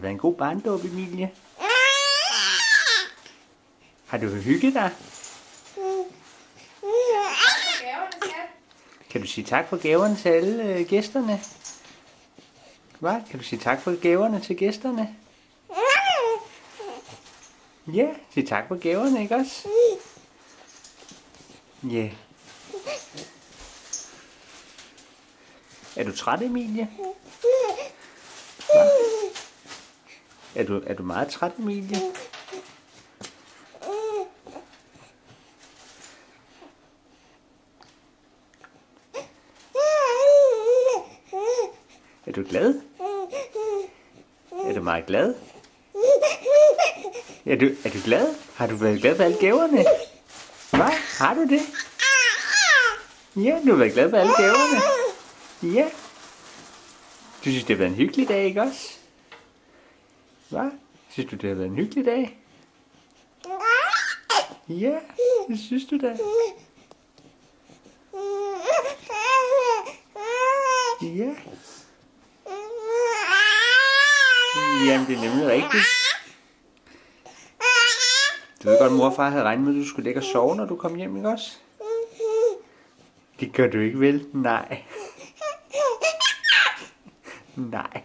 været en god barndåb, Emilie? Har du hygget dig? Kan du sige tak for gaverne til alle gæsterne? Hvad? Kan du sige tak for gaverne til gæsterne? Ja, sig tak for gaverne, ikke også? Ja. Yeah. Er du træt, Emilie? Hva? Er du meget træt, Emilie? Er du glad? Er du meget glad? Er du glad? Har du været glad for alle gaverne? Hvad? Har du det? Ja, du har været glad for alle gaverne. Ja. Du synes, det har været en hyggelig dag, ikke også? Hvad? Synes du, det har været en hyggelig dag? Ja, det synes du da. Ja. Jamen, det er nemlig rigtigt. Du ved godt, mor og far havde regnet med, at du skulle ligge og sove, når du kom hjem, ikke også? Det gør du ikke, vel? Nej. Nej.